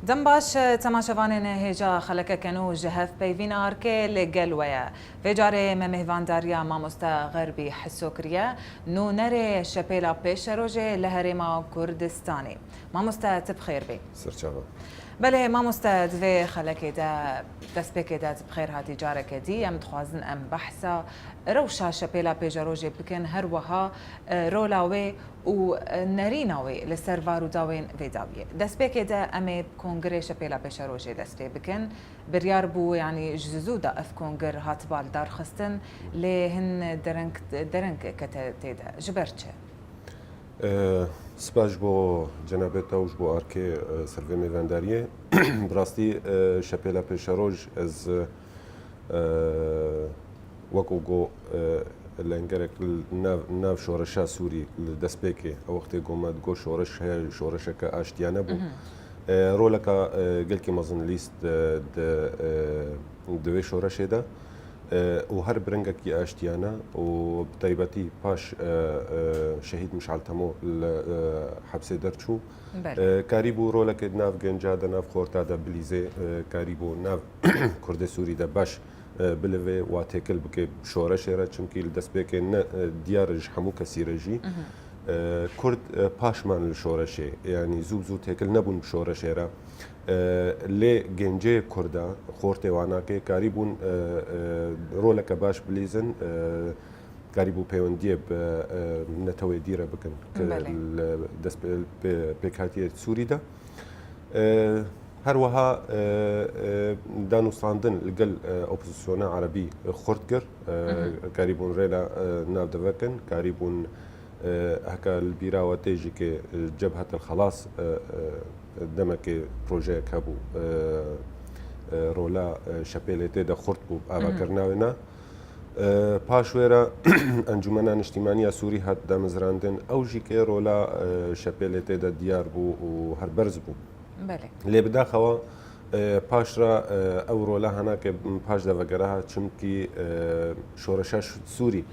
دم باش تماشاوان هجا خلک کنو جهف پیوین آرکه لگل ویا وجاره مهوان داریا ماموستا غربی حسوکریا نو نره شپیلا پیش روژه لهرما کردستانی ماموستا تبخیر بی سرچاوه بله ماموستا دوی خلک دا دسپیک دا تبخیر هاتی جاره کدی ام تخوازن ام بحثا روشا شپیلا پیش روژه بکن هر وها رولاوی و نریناوی لسر وارو داوین ویداویه دسپیک دا امی کنگره شپیلا پیش روژه دسپی بکن بریار بو يعني جزو دا اف کنگر هاتبال دار خستن لهن درنگ کتیدا جبرچه سپاس بو جنابت اوش بو آرکه سروی میوانداریه براستی شپیلا پیش روژ از وەکو گۆ لەنگەرێک ناو شۆڕەشا سووری دەستپێکێ ئەو وەختێ گۆمەت گۆ شۆڕش هەیە شۆڕەشەکە ئاشتیانە بوو ڕۆلەکە گەلکی مەزن لیست دوێ شۆڕەشێدا و هەر برنگێکی ئاشتیانە و تایبەتی پاش شەهید مشعل تەمۆ لە حەبسێ دەرچوو کاری بوو ڕۆلەکە ناو گەنجادە ناو خۆرتادا بلیزێ کاری بوو ناو کوردە سووریدا باش بلوێ وا تێکل بکە شۆڕەشێرە چونکی دەستپێکێ دیارش هەموو کەسیرەژی کورد پاشمان لە شۆڕەشێ ینی زوو تێکل نەبوون شۆڕەشێرە لێ گەنجەیە کووردا خۆرتێواناکێ کاری بوون ڕۆلەکە باش بلیزن کاری بوو پەیوەندیە بە نەتەوەی دیرە بکەن دەست پێکهاتیە سووریدا هەروەها دانوستاندن لەگەل ئۆپۆزیسیۆنە عەرەبی خورد کرد کاری بوون ڕێلا ناودەڤەکن کاری بوون هەکە بیراوە تێژێکێ جەبهەت الخەلاص دەمەکێ پرۆژەیەک هەبوو ڕۆلا شەپێلێ تێدا خورد بوو ئاواکردناوێنە پاشوێرە ئەنجومەنە نیشتیمانیە سووری هات دامەزراندن ئەوژی کێ ڕۆلا شەپێلێ تێدا دیار بوو و هەر بەرز بوو لێ بداخەوە پاشرا ئەو ڕۆلا هەناکە پاش دەڤەگەرەها چونکی شۆڕەشە سووری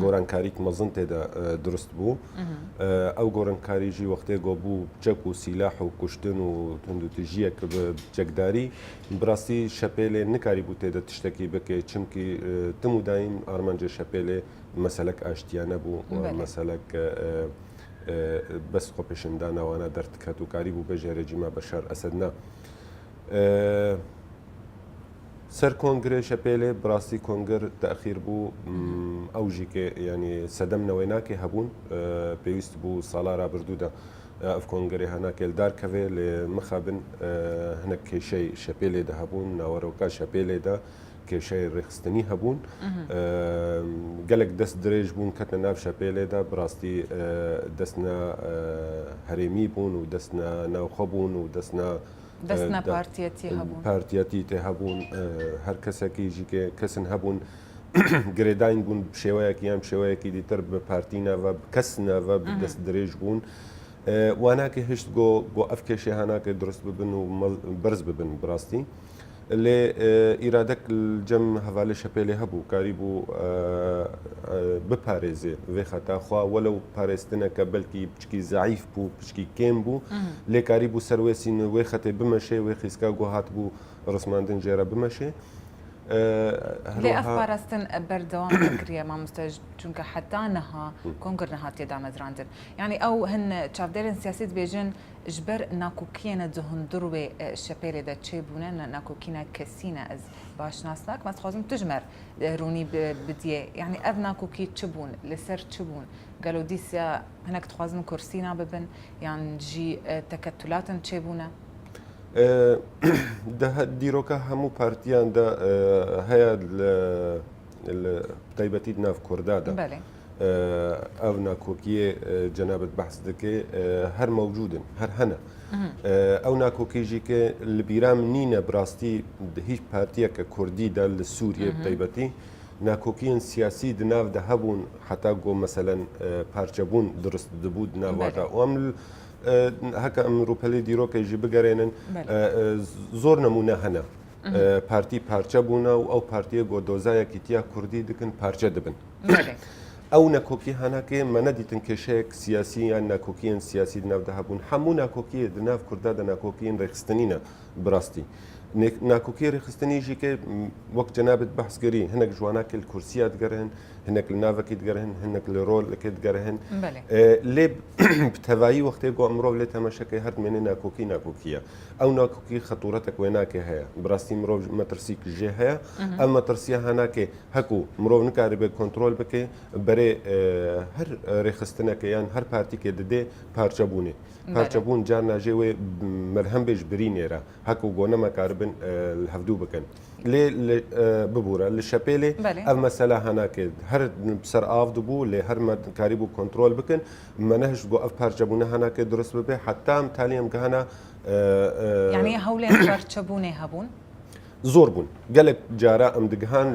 گۆرانکاریک مەزن تێدا دروست بوو ئەو گۆرانکاریژی وەختێ گۆ بوو جەک و سیلاح و کوشتن و تندوتژیەک جەکداری بڕاستی شەپێلێ نکاری بوو تێدا تشتێکی بکێ چونکی تم و دایم ئارمانجە شەپێلێ مەسەلەک ئاشتیانە بوو مەسەلەک بەس خۆپێشندانەوانە دەردکات و کاری بوو بەژێ ڕێجیما بەشار ئەسەدنا سەر کۆنگرێ شەپێلێ بڕاستی کۆنگر تەخیر بوو ئەوژیکێ ینی سەدەمنەوەی ناکێ هەبوون پێویست بوو ساڵا ڕابردوودا ئەف کۆنگرێ هەناکێلدار کەوێ لێ مخابن هەنە کێشەی شەپێلێدا هەبوون ناوەڕۆکە شەپێلێدا کێشەی ڕێخستنی هەبوون گەلێک دەست درێژ بوون کەتە ناو شەپێلێدا بڕاستی دەستنە هەرێمی بوون و دەستنە ناوخە بوون و دەستنە پارتیەتی تێ هەبوون هەر کەسێکیژیکێ کەسن هەبوون گرێداین بوون شێوەیەکی یان شێوەیەکی دیتر بە پارتینەوە کەسنەوە دەست درێژ بوون واناکە هشت گۆ ئەف کێشێ هەناکە دروست ببن و بەرز ببن بڕاستی لێ ئیرادەک جەم هەڤالە شەپێلێ هەبوو کاری بوو بپارێزێ وێ خەتاخوا وەلەو پارێستنەکە بەلکی پچکی زعیف بوو پچکی کێم بوو لێ کاری بوو سەروێسین وێ خەتێ بمەشێ وێ خیسکا گۆ هات بوو ڕسماندن جێرە بمەشێ لێ ئەف پاراستن بەردەوام کریە مامۆستا چونکە حتا نەها کۆنگر نەها تێدا مەزراندن یعنی ئەو هەن چاودێرن سیاسی دبێژن ji ber nakokiyên dihundir wê şepêlê de çêbûne nakokîna kesîne ez başnas nakim ez dixwazim tu ji me rûnî bidiyê yani ev nakokî çi bûn li ser çi bûn gelo dîsya hinek dixwazin kursîna bibin yan jî teketulatin çêbûne دیرۆکە هەموو پارتیان دا هەیە لە تایبەتی ناو کوردادا ئەو ناکۆکیە جەنابەت بەحس دەکێ هەر مەوجودن هەر هەنە ئەو ناکۆکیژی کە لە بیرام نینە بڕاستی هیچ پارتیەکە کوردیدا لە سووریە تایبەتی ناکۆکیین سیاسی دناودا هەبوون حتا گۆ مەسەلەن پارچەبوون درست دەبوو ناواتە ئەم هەکە ئەم ڕووپەلی دیرۆکەیژی بگەڕێنن زۆر نمونە هەنە پارتی پارچە بوونە و ئەو پارتیە گۆ دۆزایەکی تیا کوردی دکن پارچە دەبن ئەو نەکۆکی هەناکێ مە نەدیتن کێشەیەک سیاسی یان ناکۆکیان سیاسی دناودە هەبوون هەموو ناکۆکی دناو کووردا دە ناکۆکیین ڕێخستنینە بڕاستی ناکۆکی ڕێخستنیژی کە وەک جەنابەت بەحسگەری هەنێک جواناکە لە کورسیا دگەرهن هەنێک لە ناوەکی دگەرهن هەنێک لە ڕۆڵەکە دگەرهن لێ تەوایی وەختێ بۆ ئەمڕۆ لێ تەمەشەکەی هەر مێنێ ناکۆکیە ئەو ناکۆکی خەتوورەتێک وێناکێ هەیە بڕاستی مرۆڤ مەترسی ژێ هەیە ئەم مەترسیە هەناکێ هەکو مرۆڤ نکاری بێت کۆنتترۆل بکە بەرێ هەر ڕێخستنەکە یان هەر پارتیکێ دەدێ پارچەبوونێ پارچەبوون جار ناژێوێ مەرهەم بێژ برینێرە هەکو گۆنەمە کاربن هەفتوو بکەن لێ ببوورە لە شەپێلێ ئەم مەسەلا هەناکێت هەر سەر ئاف بوو لێ هەر کاری بوو کۆنتترۆل بکەن منەهش بۆ ئەف پارچەبوونە هەناکێت درست ببێ حتام تالیم گەهانە یعنی هەولێ پارچەبوونێ هەبوون زۆر بوون gelek جارە ئەم دگهان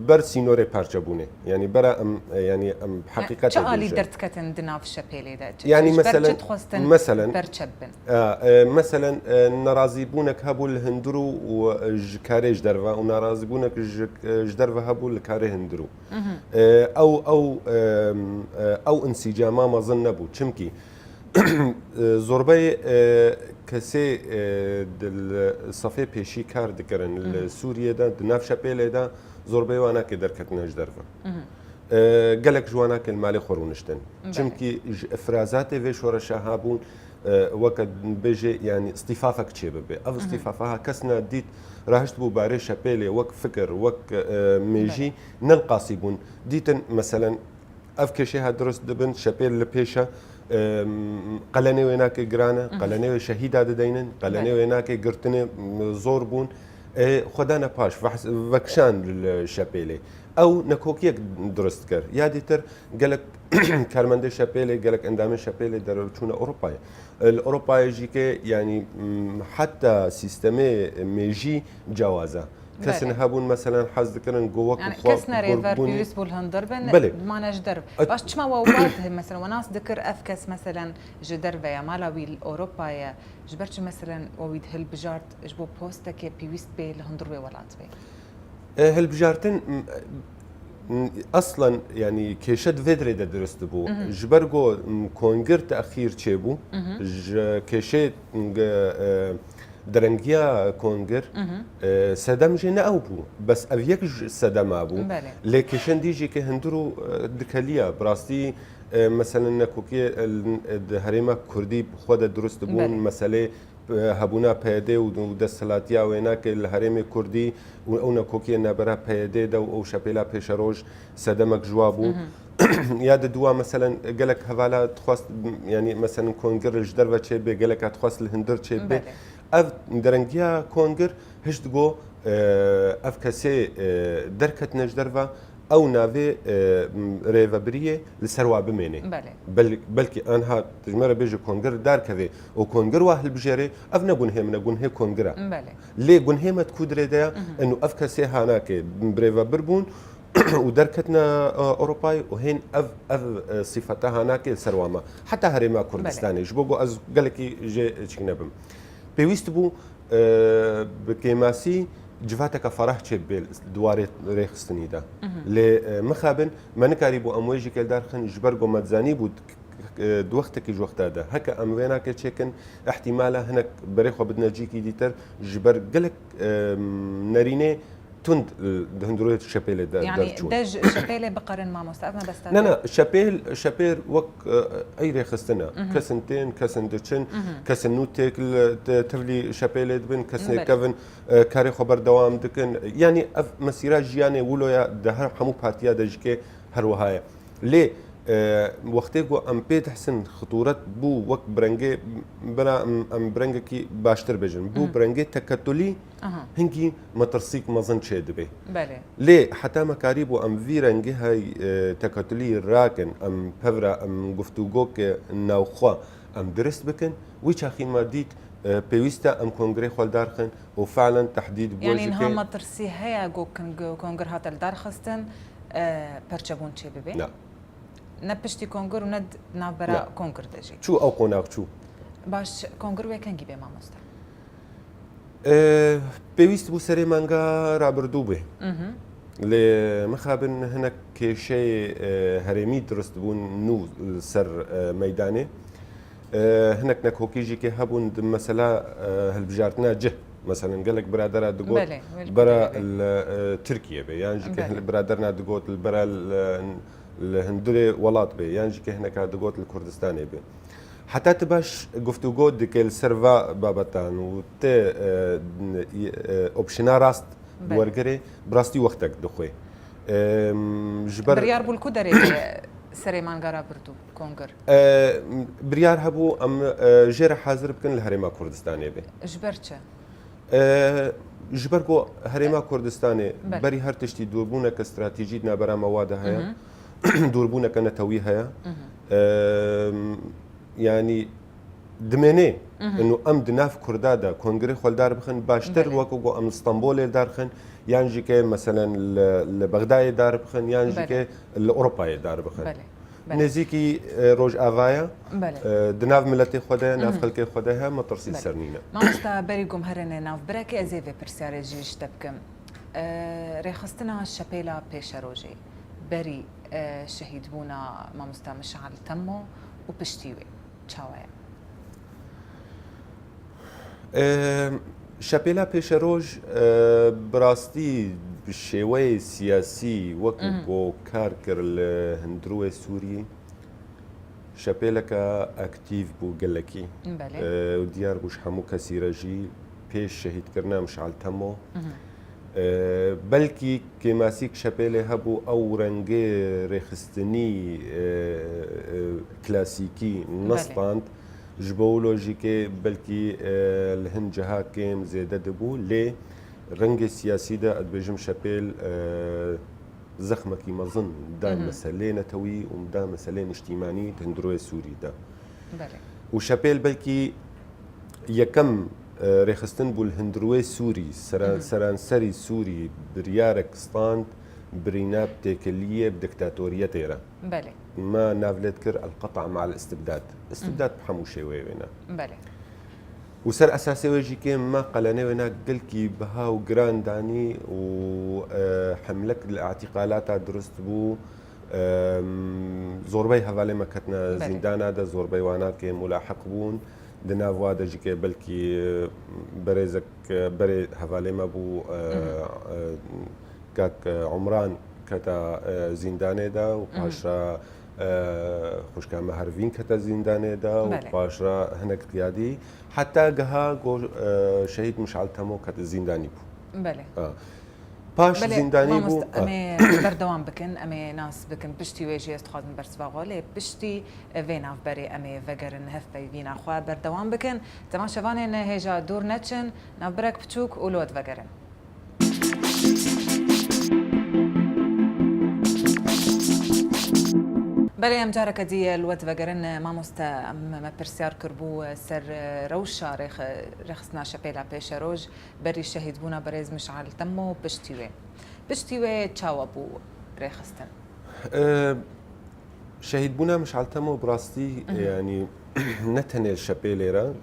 بەر سینۆرێ پارچەبوونێ ینی بەرە ئەم ینی ئەم حقیقەت عالی دەردکەتن دناو شەپێلێدا ینی مەسەلەن نەڕازی بوونێک هەبوو لە هەندر و کارێژ دەرەوە و ناڕازی بوونێک دەرەوە هەبوو لە کارێ هەندر و ئەو ئەنسیجاما مەزن نەبوو چمکی زۆربەی کەسێ سەفێ پێشی کار دەکەن لە سووریەدا ناو شەپێلێدا زۆربەی واناکە دەرکەتنەش دەرەوە gelek جواناکە مالی خۆڕونشتن چمکی فرازاتێ vê شۆرەشە هابوون وەکە بێژێ ینی استیفافەک چێ ببێ ئەو استیفافەها کەس نادیت ڕاهشت بوو بارەی شەپێلێ وەک فکر وەک مێژی نەنقاسی بوون دیتن مەسەلەن ئەف کێشەی ها درست دەبن شەپێل لە پێشە قەلەنێ وێناکە گرانە قەلەنێوێ شەهیدا دەدەینن قەلەنێ وێناکە گرتنێ زۆر بوون خۆدانە پاش وەکشان شەپێلێ ئەو نەکۆکیەک دروست کرد یادیتر gelek کارمەندە شەپێلێ gelek ئەندامی شەپێلێ دەرچوونە ئەوروپای ئەوروپایژیکە ینی حتا سیستەمێ مێژی جیاوازە کەسن هەبوون مەسەلەن حەز دەکردن گۆوەک کەس نەرێڤەر پێویست بوو هەندەر بن مانەش دەرب باش چماوە وڵات مەسەلەن وەناس دەکرد ئەف کەس مەسەلەن ji دەرڤەیە ماڵاوی ئەوروپایە ji ber çi mesen wî hilbijart ji bo postekê pîwîst bê li hundir wê welat bê hilbijartin اصلا يعني كيشد فيدري دا درست بو جبرجو كونجر تاخير تشيبو كيشيت درنگیا کۆنگر سەدەم ژێ نەئەوبوو بەس ئەو یەک سەدەما بوو لێکێشن دیژی کە هەندر و دکەلیە بڕاستی مەسەلەن نەکۆکی هەرێمە کوردی خۆدە دروست بوون مەسەلێ هەبوونا پەیدێ و دەسەڵاتیا وێناکە لە هەرێمی کوردی و ئەو نەکۆکیە نەبەرە پەیدێدا و ئەو شەپێلا پێشەڕۆژ سەدەمەک جووا بوو یادە دووە مەسەلەن gelek هەوالا خواست ینی مەسەلەن کۆنگرش دەرەوە چێ بێ gelek خواست لە هەندر چێ بێ ئەف دەرەنگیا کۆنگر هشت گۆ ئەف کەسێ دەرکەتنەش دەرەوە ئەو ناوێ ڕێڤەبریە لەسەروا بمێنێ بەلکی ئەنها تژمەرە بێژە کۆنگر دارکەوێ و کۆنگر وا هەلبژێرێ ئەف نەگون هێمنە گونهێ کۆنگرە لێ گونهێمەت کودرێدەیە ئەنو ئەف کەسێ هاناکێ برێڤەبر بوون و دەرکەتنە ئەوروپای و هێن ئەف سیفەتە هاناکێ سەروامە حتا هەرێما کوردستانیش بۆ ئەز گەلێکی ژێ چی نەبم پێویست بوو بکێماسی جواتەکە فەرەح چێ بێ دوارێ ڕێخستنیدا لێ مخابن منکاری بۆ ئەموێژی کەلدارخن ژبەر گۆمەتزانی بوو دووەختێکی ژوەختادا هەکە ئەم وێناکە چێکن احتیمالە هەنێک بەرێخۆ بدنەجیکی دیتر ژبەر گەلک نەرینێ تند هەندروێت شەپێلێ دەرچوو شەپێلێ بقەرن مامۆستا بەستا نەنا شەپێل وەک ئەی ڕێخستنە کەسن تێن کەسن دەچن کەسن نوتێک تەولی شەپێلێ دبن کەسنێکەون کاری خۆ بەردەوام دکن ینی ئەف مەسیرا ژیانێ وڵۆیە دەهر هەموو پارتیا دەژکێ هەروەهایە لێ وەختێک بۆ ئەم پێ حسن خطورەت بوو وەک برەنگێ بەرا ئەم برەنگێکی باشتر بێژن بوو برەنگێ تەکەتولی هەنگی مەترسیک مەزن چێ دەبێ لێ حتا مەکاری بۆ ئەم وی ڕەنگی های تەکەتولی ڕاکن ئەم پەورە ئەم گفتوگۆکە ناوخوا ئەم درست بکەن وی چاخیما دیت پێویستە ئەم کۆنگرێ خۆلدارخن و فعلەن تەحدید بۆ ینی مەترسی هەیە کۆنگر هاتە دارخستن پەرچەبوون چێ ببێ نە پشتی کۆنگر و نە ناوبەرە کۆنگر دەژی چوو ئەو قۆناغ چوو باش کۆنگر وێکەنگی بێ مامۆستا پێویست بوو سەرێ مانگا ڕابردوو بێ لێ مخابن هەنک کێشەی هەرێمی درست بوون نو سەر مەدانێ هەنک نەکۆکیژیکێ هەبوون مەسەلا هەلبژارتنا جه مثلا gelek برادرە دگوت بەرە ترکیە بێ یانژیکە برادرنا دگوت بەرە هەندێ وڵات بێ یانژیکە هەنەکە دگوت لە کوردستانê بێ حتا tu baş guftûgo dike li ser va babetan û te opsiyona rast wergerê bi rastî wextek dixwe ji ber biryar bû ku derê serê mangara birdû kongir biryar hebû em jê re hazir bikin li Herêma Kurdistanê bê ji ber çi ji ber ku Herêma Kurdistanê berî her tiştî dûrbûneke stratejîk navbera mewa de heye dûrbûneke netewî heye yani dimêne انه ام di nav Kurda da kongrê xweldar bixin baştir wekû got em Stenbolê darxin yan jîkê meselen li Bexdayê dar bixin yan jîkê li Ewropayê dar bixin nêzîkî rojavaya di nav miletê xwe de nav xelkê xwe de heye me tirsî ser nîne mamosta berî guhdarînê navbirekê ez ê vê pirsyarê jî ji te bikim rêxistina şepêla pêşerojê berî şehîdbûna mamosta Mişal Temmo û piştî wê çawa ye شەپێلا پێشەڕۆژ بڕاستی شێوەی سیاسی وەکو بۆ کار کرد لە هەندروێ سووری شەپێلەکە ئەکتیڤ بوو گەلەکی دیار بووش هەموو کەسی ڕەژی پێش شەهیدکردنا مشعل تەمۆ بەلکی کێماسیک شەپێلێ هەبوو ئەو ڕەنگێ ڕێخستنی کلاسیکی نەستاند ji bo lojîkê belkî li hin cihakêm zêde dibû lê rengê siyasî de ez dibêjim şepêl zexmekî mezin da meselê netewî û da meselê niştîmanî hindurê Sûrî de û şepêl belkî yekem rêxistin bû li hindurê Sûrî seranserî Sûrî biryarek stand برينا بتاكلية بدكتاتوريتي را بله ما نافلت كر القطع مع الاستبداد استبداد بحمو شي وينا بله وسر اساسي ويجي كان ما قلنا وينا قلكي بها وجرانداني وحملك الاعتقالات درست بو زوربي هفالي ما كتنا زندانا دا زوربي وانا كي ملاحق بون دنا فوادا جيكي بلكي بريزك بري هفالي ما بو كاك عمران كتا زنداني دا وباشرا خوشكا مهروين كتا زنداني دا وباشرا هناك قيادي حتى قها شهيد مشعل تمو كتا زنداني بو بله باش زنداني بو امي بردوام بكن امي ناس بكن بشتي ويجي استخدم برسواغولي بشتي فينا بري امي فجرن هفي فينا خوا بردوام بكن تماشا فاني هيجا دور نتشن نبرك بتشوك ولود فجرن بله ام جارك دي الوت وگرن ماموستا ما پرسیار کربو سر روشا رخصنا شپیلا پیش روج بری شهید بونا برز مشعل تمو پشتیوه چاوا بو رخصتن شهید بونا مشعل تمو براستی يعني نتنه شپیلی را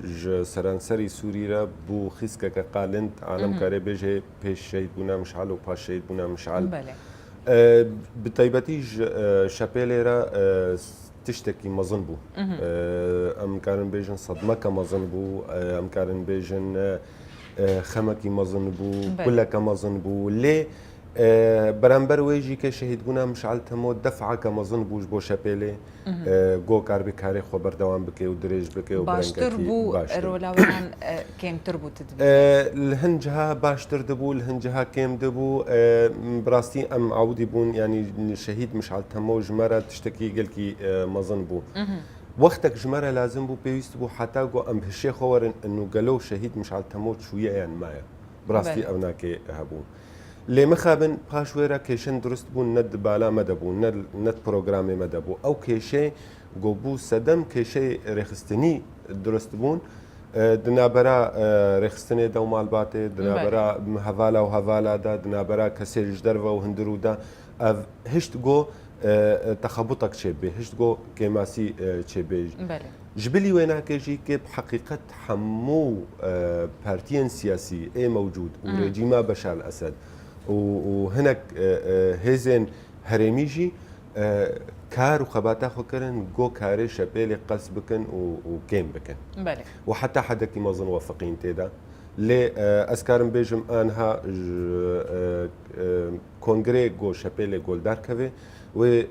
سرانسری سوری را بو خیسکه که قالند عالم کاری بجه پیش شهید بونا مشعل و پاش شهید بونا مشعل بله بتایبەتی شەپێلێ را تشتێکی مەزن بوو ئەم کارن بێژن سەدمەکە مەزن بوو ئەم کارن بێژن خەمەکی مەزن بوو گولەکە مەزن بوو لێ بەرامبەر وێژی کە شەهیدبوونا مشعل تەمۆ دەفعەکە مەزن بووش بۆ شەپێلێ گۆ کار بکارێ خۆ بەردەوام بکێ و درێژ بکێ و باشتر بوو ڕۆلاوان کێمتر بوو لە هەنجها باشتر دەبوو لە هەنجها کێم دەبوو بڕاستی ئەم عودی بوون ینی شەهید مشعل تەمۆ ژمارە تشتێکی گەلکی مەزن بوو وەختێک ژمارە لازم بوو پێویست بوو حتا گۆ ئەم هشێ خۆوەرن ئەنو گەلە و شەهید مشعل تەمۆ چوویەیان مایە بڕاستی ئەو ناکێ هەبوو لێ مخابن پاش وێرە کێشن درست بوون نەت بالا مەدەبوو نەت پرۆگرامی مەدەبوو ئەو کێشەی گۆبوو سەدەم کێشەی ڕێخستنی درست بوون دنابەرە ڕێخستنێ دە و ماڵباتێ دنابەرە هەڤالا و هەڤالادا دنابەرە کەسێژ دەرەوە و هەندرودا هشت گۆ تەخەبوتەك چێبێ هشت گۆ کێماسی چێبێژ جبلي ويناكيجي كيب حقيقة حمو بارتيان سياسي اي موجود وريجيما بشار الأسد وهناك هزن هرميجي كار وخباتا خكرن جو كاري شبيلي قص بكن وكيم بكن بله وحتى حدك ما ظن وافقين تيدا لي اسكارم بيجم انها كونغري جو شبيلي جول داركوي و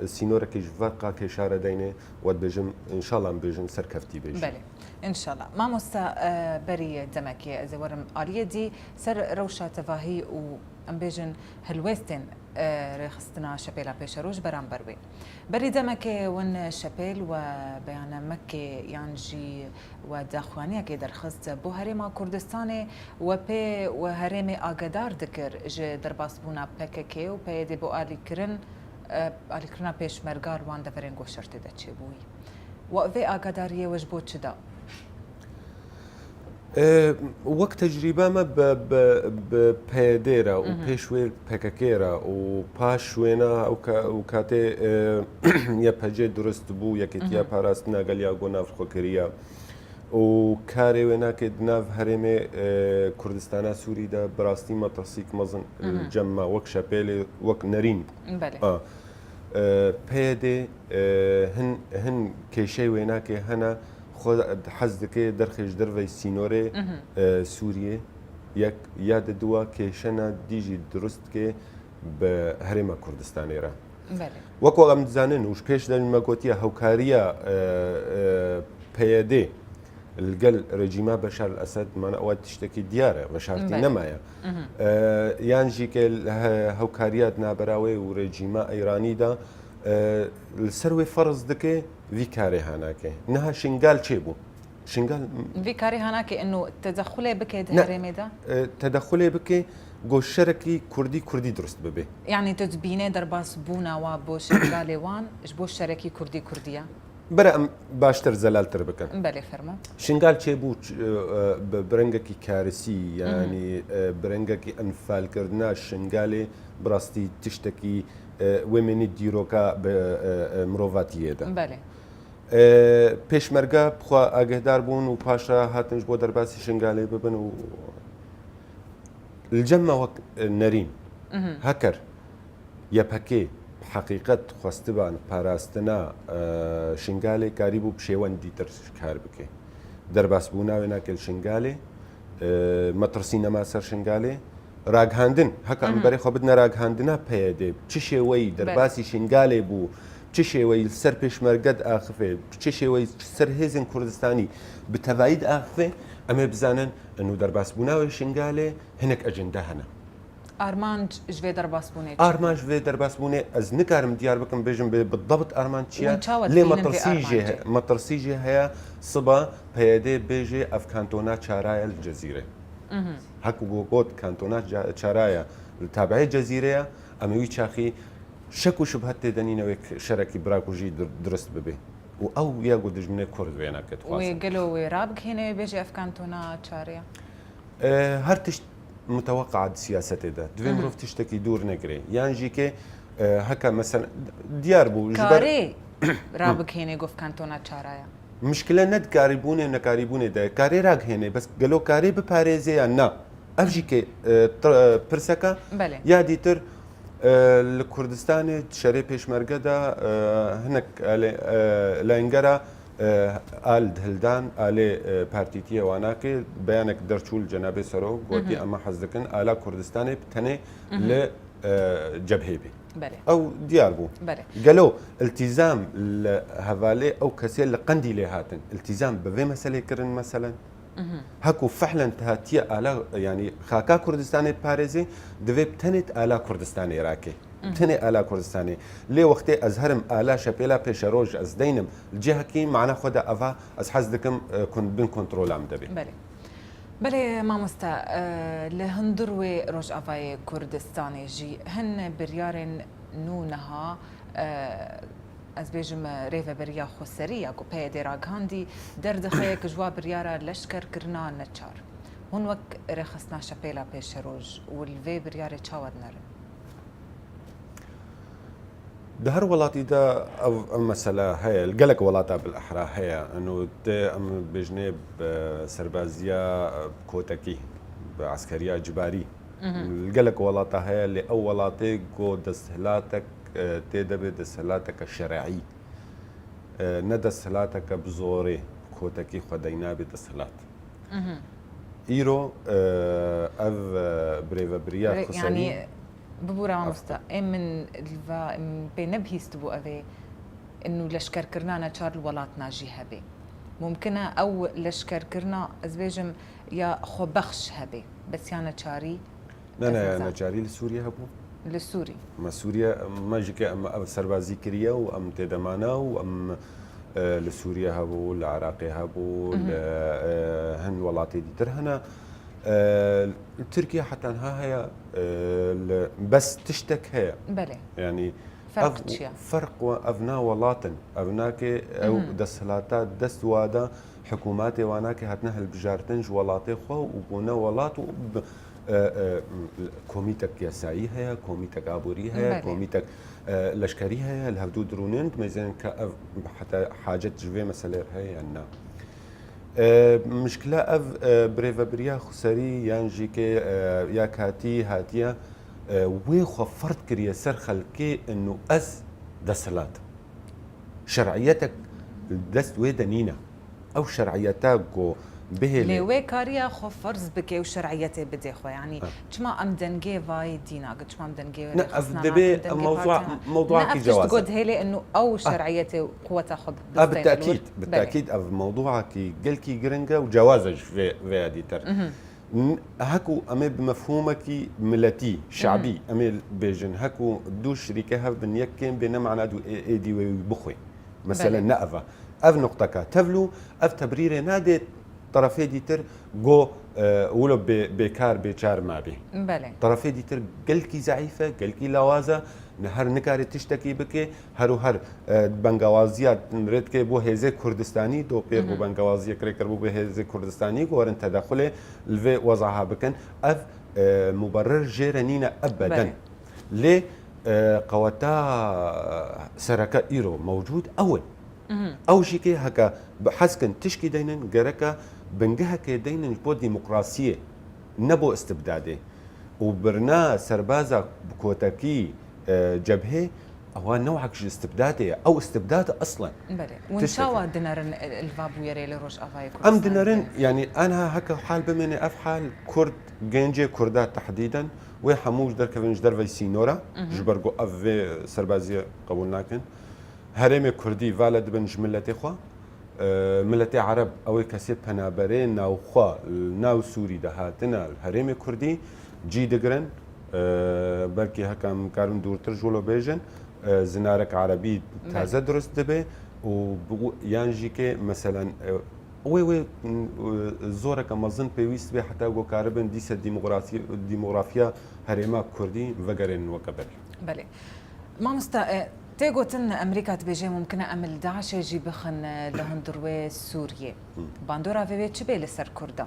سينورا كي جفاقا كي شارة دينه ود بيجم ان شاء الله بيجم سركفتي بيجم بله ان شاء الله ما مستا بري دمكي از ورم آلية دي سر روشة تفاهي و ام بيجن هلوستن رخصتنا شبيلا بيشروج برام بروي بري دمكي ون شبيل وبيان مكي يانجي وداخوانيا كي درخصت بو هريما كردستاني وبي وهريمي آقدار ذكر جي درباس بونا بككي وبي دي بو آلي كرنا بيش مرقار وان دفرين قو شرطي دا چه بوي وقفي آقداريه وجبو چدا وقت تجربه ما بپیدیرا و پیشوی پککیرا و پاشوینا و کاته یا پجه درست بو یا کتیا پاراست نگل یا گو ناف خوکریا و کاری وینا که ناف هرم کردستان سوری دا براستی متصیک مزن جمع وق شپیل وق نرین بله پیده هن کشی وینا که هنا خود حزدك درخش درفي سينوري سوريا يك ياد دوا كيشنا ديجي درستك بهرما كردستان را بله وكو ام زانن وش بيش دل ماغوتيا هوكاريا بيدي القل رجيما بشار الاسد ما اود تشتكي دياره بشارتي نمايا يانجي كل هوكاريات نابراوي ورجيما ايراني دا السروي فرض دكي في كاري هناك انها شنقال تشيبو شنقال في كاري هناك انه تدخلي بكي هرمي دا تدخلي بكي جو شركي كردي درست ببي يعني تتبيني درباس بونا وبو شنقالي وان جبو شركي كردية برا باشتر زلال تربكن بله فرما شنقال تشيبو برنجكي كارثي يعني برنجكي انفال كردنا شنقالي براستي تشتكي ومن الديروكا بمروفاتيه ده بله پێشمەرگە بخوا ئاگەهدار بوون و پاشا هاتنش بۆ دەرباسی شنگالێ ببن و الجەمە وەک نەرین هەکەر یەپەکێ حقیقت خواستبان پاراستنا شنگالێ کاری بوو پشێوەندی تر کار بکێ دەرباس بوو ناوێ ناکەل شنگالێ مەترسی نەما سەر شنگالێ راگهاندن هەکە ئەمبەرێ خۆ بدنە راگهاندنا پێدێ چ شێوەی دەرباسی شنگالێ بوو چ شێوەی سەر پێشمەرگەت ئاخفێ چ شێوەی سەر هێزن کوردستانی بتەڤایید ئاخفێ ئەمێ بزانن ئەنو دەرباس بووناوی شنگالێ هەنێک ئەجندە هەنە ئارمان ژێ دەرباس بوونێ ئارمان ژێ دەرباس بوونێ ئەز نکارم دیار بکەم بێژم بێ بالضبط ئارمان چییە لێ مەترسیژێ هەیە سبا پەیەدێ بێژێ ئەفکانتۆنا چارایە جەزیرە هەکو بۆ گۆت کانتۆنا چارایە تابعی جەزیرەیە ئەمەوی چاخی شەک و شبهەت تێدەنینەوەی شەرەکی براکوژی درست ببێ و ئەو یاگو دژمنێ کورد وێناکەت گەلۆ وێ ڕابکهێنەوە بێژێ ئەفکانتۆنا چارەیە هەر تشت متوقع سیاسەتێدا دوێ مرۆڤ تشتێکی دوور نەگرێ یانژی کێ هەکە مەسەن دیار بوو کارێ ڕابکهێنێ گۆفکانتۆنا چارایە مشکلە نەتکاریبوونێ نەکاریبوونێدا کارێ ڕاگهێنێ بەس گەلۆ کارێ بپارێزێ یان نا ئەڤژی کێ پرسەکە یادی تر لە کوردستانی شەرێ پێشمەرگەدا هەنێک لاینگەرە ئال هەلدان ئالێ پارتیتیە واناکێ بەیانێک دەرچوو جەنابێ سەرۆ گوتی ئەمە حەز دەکەن ئالا کوردستانی بتەنێ لە جەبهێ بێ ئەو دیار بوو گەلۆ التیزام لە هەڤالێ ئەو کەسێ لە قەندی لێ هاتن التیزام بەvێ مەسەلێکردن مەسەلەن هەکو فەحلەن هاتیە ئالا ینی خاکا کوردستانی پارێزێ دەوێ بتەنێت ئالا کوردستانی عێراقێ بتەنێ ئالا کوردستانی لێ وەختێ ئەز هەرم ئالا شەپێلا پێشە ڕۆژ ئەس دەینم جێهەکەی معنە خۆدا ئەڤا ئەس حەز دەکەم بن کۆنترۆلام دەبێت بەێ مامۆستا لە هەندروێ ڕۆژئاوای کوردستانێژی هەن بریارên نونەها ئەس بێژم رێڤەبەریا خۆسەریە و پێدێ راگهاندی دەردەخەیە کە ژوا بریارە لەشکەرکردنا نەچار هون وەک ڕێخستنا شەپێلا پێشە ڕۆژ و لێ بریارێ چاوەت نەرن ده هەر وڵاتیدا ئەم مەسەلە هەیە گەلێک وڵاتە بالئەحرا هەیە ئەنو ئەم بێژنێ بە سەربازیە کۆتەکی بە عسکەریە جباری القلق ولاطها اللي أو ولاتي جو دسهلاتك تدبي دسهلاتك الشرعي ندسهلاتك بزوري كوتكي خدينا بدسهلات إيرو أف بريفا بريا خسري يعني ببورا مامستا من الفا بينبهيست بو أبي إنه لشكر كرنا نشار الولاتنا جهة بي ممكنة أو لشكر كرنا أزبيجم يا خبخش هبي بس يعني تشاري أنا تشاري لسوريا هبو للسوري ما سوريا ما جيك أم سربازي كريا وأم تدمانا وأم لسوريا هبو العراقي هبو هن ولاتي دي ترهنا تركيا حتى ها هي بس تشتك هي بلي يعني فرق وأبناء ولاطن أبناك أو دسهلاتات دست وادا حكوماتي واناك هاتنها البجارتنج ولاطي خو وبونا ولاط كوميتك يساعي هي كوميتك عبوري هي كوميتك لشكري هي الهبدو درونين ميزان حتى حاجة جوي مسألة هي عنا مشكلة أف بريفا بريا خسري يانجيكي يا كاتي هاتيا ويخو فرد كريا سر خلكي انه از دسلات شرعيتك دست ويدنينا او شرعيتك به لي وي كاريا خو فرز بكي وشرعيتي بدي خو يعني تشما ام دنجي فاي دينا تشما ام دنجي نقف دبي موضوع كي جواز تقول هيلي انه او شرعيتي قوتها خد بالتاكيد موضوعك قلكي جرينجا وجوازج في هذه تر هكو أمي بمفهومك ملتي شعبي أمي بيجن هكو دو شريكها بن يكين بين معنا دو ايدي وبخوي مثلا نقفة أف نقطة تفلو أف تبرير نادي طرفي ديتر جو ولو بكار بيشار ما بي طرفي ديتر قلكي زعيفة قلكي لوازة هر نكاري تشتكي بكي هر بنغوازيات نريد كي بو هيزي كردستاني دو بير بو بنغوازية كريكر بو هيزي كردستاني قوارن تدخله الفي وضعها بكن اف مبرر جيرانينا ابدا ليه قواتا سركة ايرو موجود اول او شي كي هكا حسكن تشكي دينن قركا بنجها كي دينن بو ديمقراطية نبو استبدادي وبرنا سربازا بكوتاكي جبهه او نوعك استبدادي او استبداد اصلا بلى ونشاوا دينارن الفابو يري لروش افاي ام دينارن يعني انا هكا حال بمني افحال كرد جنجي كردات تحديدا وحموج در كفنج در فيسينورا جبرغو اف سربازي قبولناكن هرم كردي فالد بنج ملتي خو ملتي عرب او كسيب هنابرين ناو خو ناو سوري دهاتنا الهرم كردي جي دگرن بلكي هكا كارن دورتر جولو بيجن زنارك عربي تازه درست دبي ويانجيكي مثلا وي زورك مازن بيويست بي حتى جو كاربن ديس الديموغرافيا هريما كردي فقرن وكبر بلي ما مستا تيغوتن امريكا تبيجي ممكن امل داعش يجي بخن لهندروي سوريا باندورا في بيت شبه لسر كردا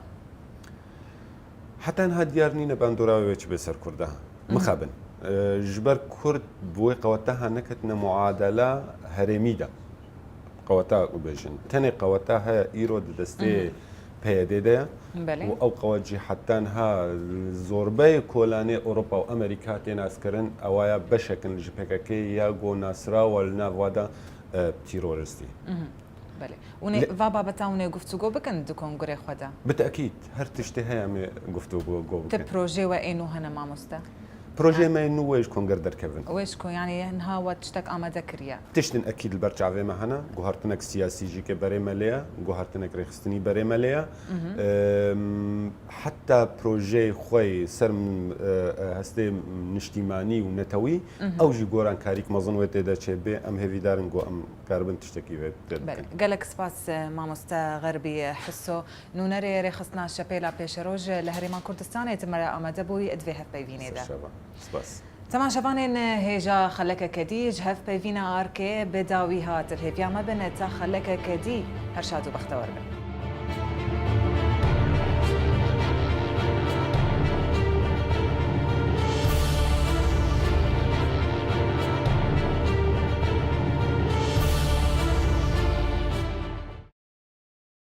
حتى انها ديارنينا باندورا ويتش بسر كردا مخابن جبر كرد بوي قوتها نكتنا معادله هرميده قوتها وبيجن تاني قوتها ايرو دستي بيديدا او قوجي حتى انها زوربي كولاني اوروبا وامريكا تناسكرن اوايا بشكل جبككي ياغو ناسرا والنافوادا تيرورستي بله وني فابا بتاوني گفتگو بکن دکون گره خدا بالتاكيد هر تشتهي ام گفتگو بکن تبروجي وانو هنا ما مستا بروجي ما انه ويش كون قردر كيفن ويش كون يعني انها وتشتك آماده كريا تشتن اكيد البرچاوي ما هنا جوهرتنك سياسي جي كي بري ماليا جوهرتنك رخصتني بري ماليا حتى بروجي خوي سر هستي نشتيماني ونتوي او جي جوران كاريك مازن وتدا تشبي ام هيفي دارن جو ام كاربن تشتكي قالك سباس ما مستا غربي حسو نونري رخصنا شابيلا بيشروج لهريمان كردستان تمر آماده بوي ادفي هف بيفيني ده بس تمام شبانين هيجا خلك كديج هف بيفينا اركي بداوي هات الهيفيا ما بنتا خلك كدي هرشادو بختور